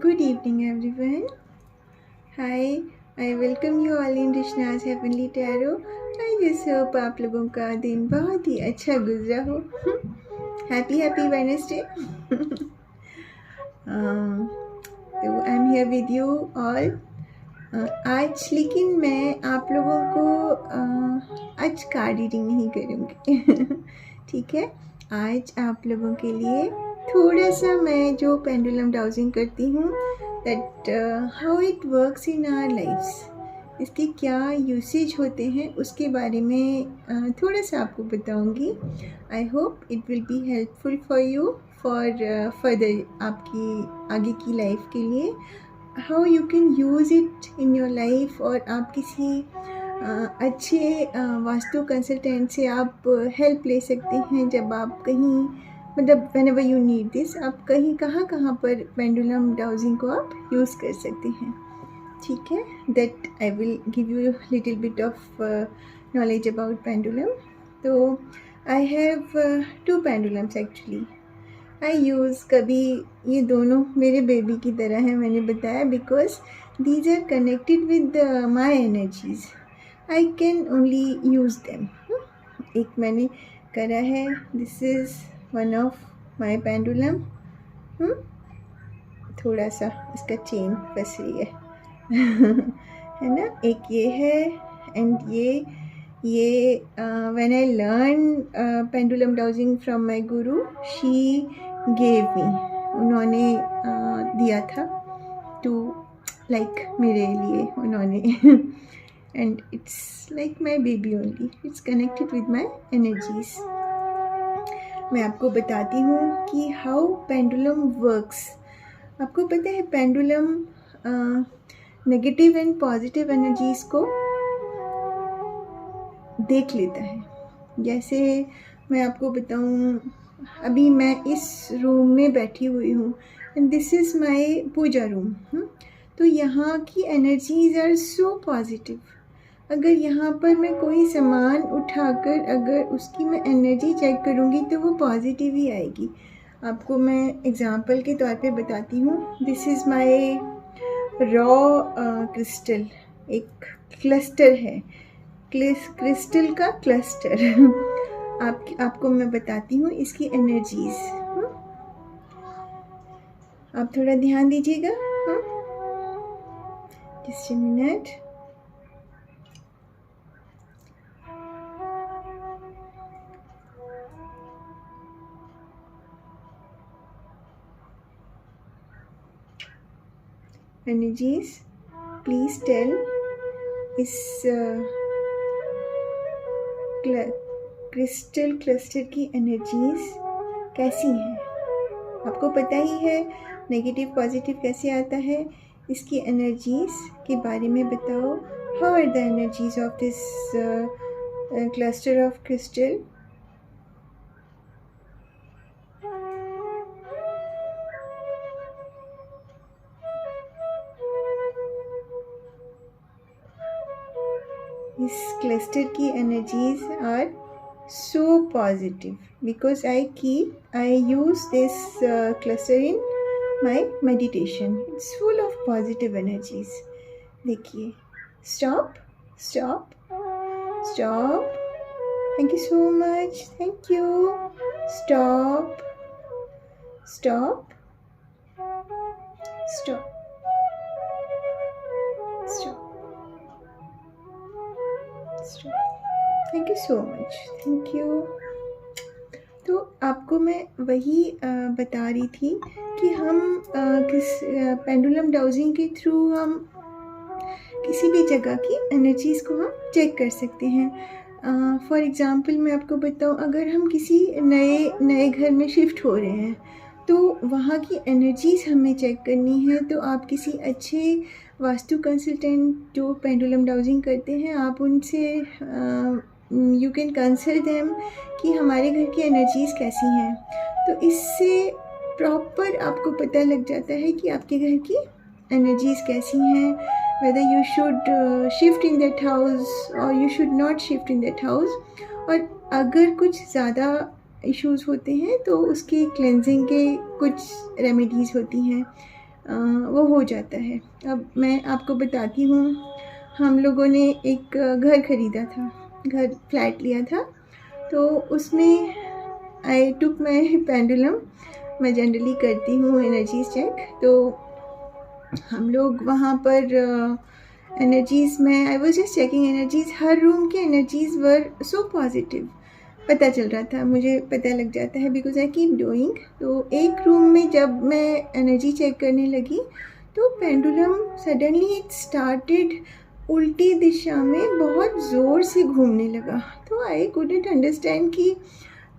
Good evening, everyone. Hi, I welcome you all in Rishna's Heavenly Tarot. I just hope आप लोगों का दिन बहुत ही अच्छा गुजरा हो. Happy Wednesday. तो I am here with you all. आज लेकिन मैं आप लोगों को आज कार्ड रीडिंग नहीं करूँगी. ठीक है, आज आप लोगों के लिए थोड़ा सा मैं जो पेंडुलम डाउजिंग करती हूँ, that how it works in our lifes, इसके क्या यूसेज होते हैं उसके बारे में थोड़ा सा आपको बताऊँगी. I hope it will be helpful for you for further आपकी आगे की लाइफ के लिए. How you can use it in your life, और आप किसी अच्छे वास्तु कंसल्टेंट से आप हेल्प ले सकते हैं जब आप कहीं, मतलब whenever you need this, आप कहीं कहाँ पर पेंडुलम डाउजिंग को आप यूज़ कर सकते हैं. ठीक है, that I will give you little bit of knowledge about pendulum. तो I have 2 pendulums actually. I use, कभी ये दोनों मेरे बेबी की तरह हैं, मैंने बताया, because these are connected with my energies. I can only use them. एक मैंने करा है, this is one of my pendulum. थोड़ा सा इसका चेन फंस रही है. है ना. एक ये है, एंड ये when I learn pendulum dowsing from my Guru, she gave me, उन्होंने दिया था टू, लाइक मेरे लिए उन्होंने. And it's like my baby only. It's connected with my energies. मैं आपको बताती हूँ कि हाउ पेंडुलम वर्क्स. आपको पता है pendulum negative and positive energies को देख लेता है. जैसे मैं आपको बताऊँ, अभी मैं इस रूम में बैठी हुई हूँ, and this is my puja room. तो यहाँ की एनर्जीज़ आर सो पॉजिटिव. अगर यहाँ पर मैं कोई सामान उठाकर अगर उसकी मैं एनर्जी चेक करूँगी तो वो पॉजिटिव ही आएगी. आपको मैं एग्ज़ाम्पल के तौर पे बताती हूँ. This is my raw crystal. एक क्लस्टर है, क्रिस्टल का क्लस्टर. आपको मैं बताती हूँ इसकी एनर्जीज़. आप थोड़ा ध्यान दीजिएगा. Just a minute. Energies, please tell इस क्रिस्टल क्लस्टर की एनर्जीज़ कैसी हैं. आपको पता ही है नेगेटिव पॉजिटिव कैसे आता है. इसकी एनर्जीज़ के बारे में बताओ. How are the energies of this cluster of crystal. इस क्लस्टर की energies are so positive because I use this cluster in my meditation. It's full of positive energies. देखिए, stop stop stop. Thank you so much. Thank you. Stop stop stop stop. Thank you so much. Thank you. तो आपको मैं वही बता रही थी कि हम किस पेंडुलम डाउजिंग के थ्रू हम किसी भी जगह की एनर्जीज़ को हम चेक कर सकते हैं. फॉर एग्ज़ाम्पल मैं आपको बताऊं, अगर हम किसी नए घर में शिफ्ट हो रहे हैं तो वहाँ की एनर्जीज़ हमें चेक करनी है. तो आप किसी अच्छे वास्तु कंसल्टेंट जो पेंडुलम डाउजिंग करते हैं, आप उनसे यू कैन कंसल्ट देम कि हमारे घर की एनर्जीज़ कैसी हैं. तो इससे प्रॉपर आपको पता लग जाता है कि आपके घर की एनर्जीज़ कैसी हैं, whether you should shift in that house or you should not shift in that house. और अगर कुछ ज़्यादा इश्यूज़ होते हैं तो उसके क्लेंजिंग के कुछ रेमेडीज़ होती हैं. वो हो जाता है। अब मैं आपको बताती हूँ, हम लोगों ने एक घर ख़रीदा था, फ्लैट लिया था, तो उसमें आई टुक माई पेंडुलम। मैं जनरली करती हूँ एनर्जीज चेक, तो हम लोग वहाँ पर एनर्जीज़ में I was just checking energies, her room के एनर्जीज़ वर सो पॉजिटिव। पता चल रहा था, मुझे पता लग जाता है बिकॉज आई कीप डूइंग। तो एक रूम में जब मैं एनर्जी चेक करने लगी तो पेंडुलम सडनली इट स्टार्टेड उल्टी दिशा में बहुत ज़ोर से घूमने लगा। तो आई कुडंट अंडरस्टैंड कि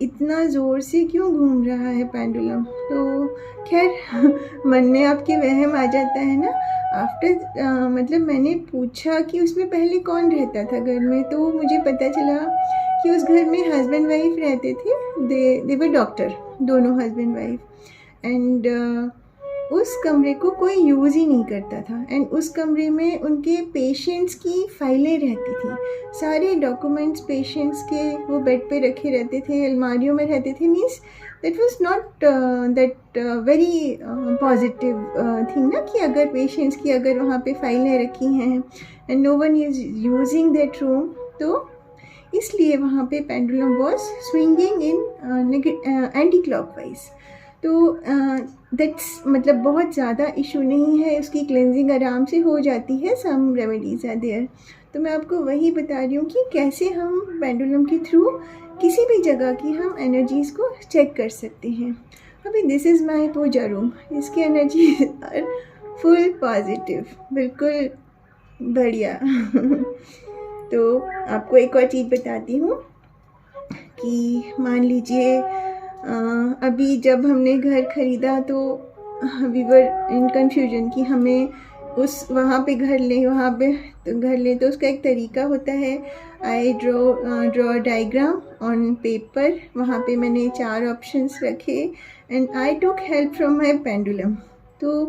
इतना ज़ोर से क्यों घूम रहा है पेंडुलम। तो खैर मन में आपके वहम आ जाता है ना। आफ्टर मतलब मैंने पूछा कि उसमें पहले कौन रहता था घर में, तो मुझे पता चला कि उस घर में हस्बैंड वाइफ रहते थे। दे वर डॉक्टर, दोनों हस्बैंड वाइफ। एंड उस कमरे को कोई यूज़ ही नहीं करता था। एंड उस कमरे में उनके पेशेंट्स की फाइलें रहती थी, सारे डॉक्यूमेंट्स पेशेंट्स के वो बेड पे रखे रहते थे, अलमारियों में रहते थे। Means that was not that very positive thing ना, कि अगर पेशेंट्स की अगर वहाँ पे फाइलें रखी हैं and no one is using that room, तो इसलिए वहाँ पे pendulum was swinging in anti clockwise. तो दैट्स मतलब बहुत ज़्यादा इशू नहीं है, उसकी क्लेंजिंग आराम से हो जाती है, सम रेमेडीज़ आर देयर। तो मैं आपको वही बता रही हूँ कि कैसे हम पेंडुलम के थ्रू किसी भी जगह की हम एनर्जीज़ को चेक कर सकते हैं। अभी this is my puja room, इसकी एनर्जी आर फुल पॉजिटिव, बिल्कुल बढ़िया। तो आपको एक और चीज़ बताती हूँ कि मान लीजिए अभी जब हमने घर ख़रीदा तो वी वर इन कन्फ्यूजन कि हमें उस वहाँ पे घर लें तो उसका एक तरीका होता है। I draw diagram on paper, वहाँ पे मैंने 4 ऑप्शंस रखे and I took help from my pendulum. तो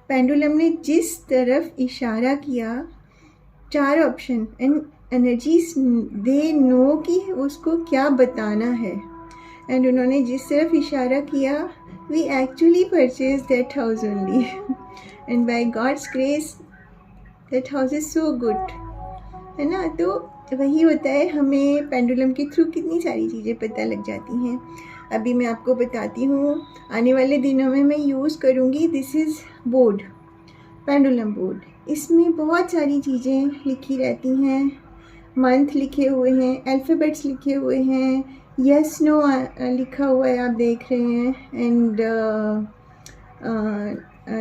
पेंडुलम ने जिस तरफ इशारा किया, 4 option and energies they know कि उसको क्या बताना है, एंड उन्होंने जिस तरफ इशारा किया we actually purchase that house only and by God's grace that house is so good, है ना। तो वही होता है, हमें पेंडुलम के थ्रू कितनी सारी चीज़ें पता लग जाती हैं। अभी मैं आपको बताती हूँ, आने वाले दिनों में मैं यूज़ करूँगी, this is board, pendulum board. इसमें बहुत सारी चीज़ें लिखी रहती हैं, मंथ लिखे हुए हैं, अल्फ़ाबेट्स लिखे हुए हैं, यस नो लिखा हुआ है, आप देख रहे हैं, एंड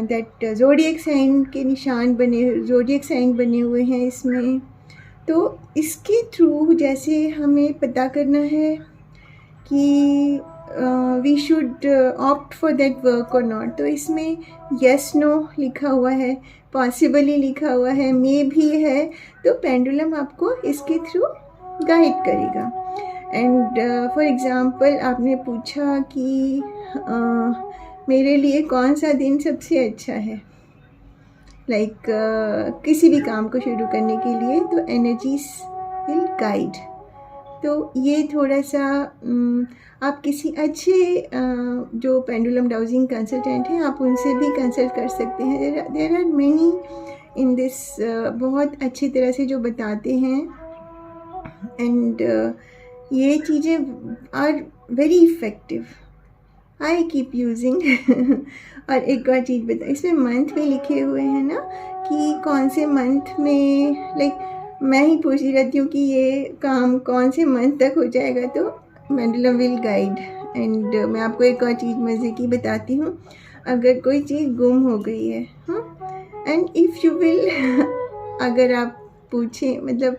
दैट ज़ोडिएक साइन के निशान ज़ोडिएक साइन बने हुए हैं इसमें। तो इसके थ्रू जैसे हमें पता करना है कि we should opt for that work और नॉट, तो इसमें यस नो लिखा हुआ है, पॉसिबली लिखा हुआ है, मे भी है। तो पेंडुलम आपको इसके थ्रू गाइड करेगा। एंड फॉर एग्ज़ाम्पल आपने पूछा कि मेरे लिए कौन सा दिन सबसे अच्छा है, लाइक किसी भी काम को शुरू करने के लिए, तो एनर्जीज विल गाइड। तो ये थोड़ा सा आप किसी अच्छे जो पेंडुलम डाउजिंग कंसल्टेंट हैं, आप उनसे भी कंसल्ट कर सकते हैं। There are many in this, बहुत अच्छी तरह से जो बताते हैं, एंड ये चीज़ें are very effective, I keep using. और एक और चीज़ बता, इसमें मंथ भी लिखे हुए हैं ना, कि कौन से मंथ में, लाइक मैं ही पूछ रही रहती हूँ कि ये काम कौन से मंथ तक हो जाएगा, तो पेंडुलम विल गाइड। एंड मैं आपको एक और चीज़ मज़े की बताती हूँ, अगर कोई चीज़ गुम हो गई है, एंड इफ़ यू विल अगर आप पूछें, मतलब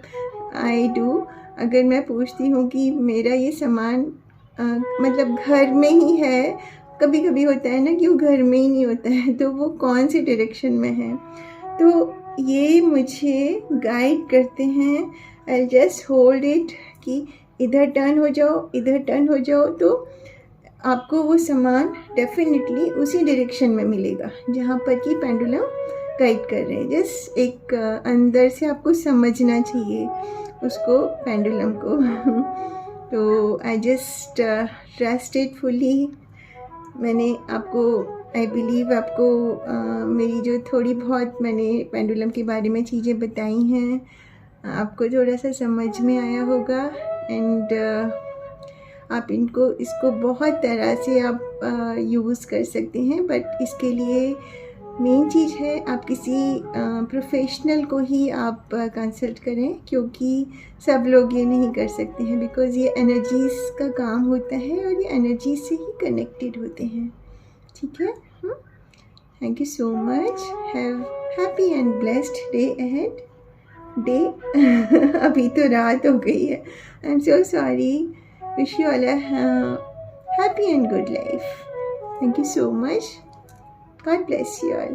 आई डू, अगर मैं पूछती हूँ कि मेरा ये सामान मतलब घर में ही है, कभी कभी होता है ना कि वो घर में ही नहीं होता है, तो वो कौन सी डायरेक्शन में है, तो ये मुझे गाइड करते हैं। आई जस्ट होल्ड इट कि इधर टर्न हो जाओ, इधर टर्न हो जाओ, तो आपको वो सामान डेफिनेटली उसी डायरेक्शन में मिलेगा जहाँ पर कि पेंडुलम गाइड कर रहे हैं। जस्ट एक अंदर से आपको समझना चाहिए उसको, पेंडुलम को। तो I just trust it fully. मैंने आपको आई बिलीव आपको मेरी जो थोड़ी बहुत मैंने पेंडुलम के बारे में चीज़ें बताई हैं आपको थोड़ा सा समझ में आया होगा। एंड आप इसको बहुत तरह से आप यूज़ कर सकते हैं, बट इसके लिए मेन चीज़ है आप किसी प्रोफेशनल को ही आप कंसल्ट करें, क्योंकि सब लोग ये नहीं कर सकते हैं, बिकॉज़ ये एनर्जीज़ का काम होता है और ये एनर्जी से ही कनेक्टेड होते हैं। ठीक है, thank you so much, have happy and blessed day ahead. अभी तो रात हो गई है, I am so sorry. Wish you all a happy and good life. Thank you so much, God bless you all.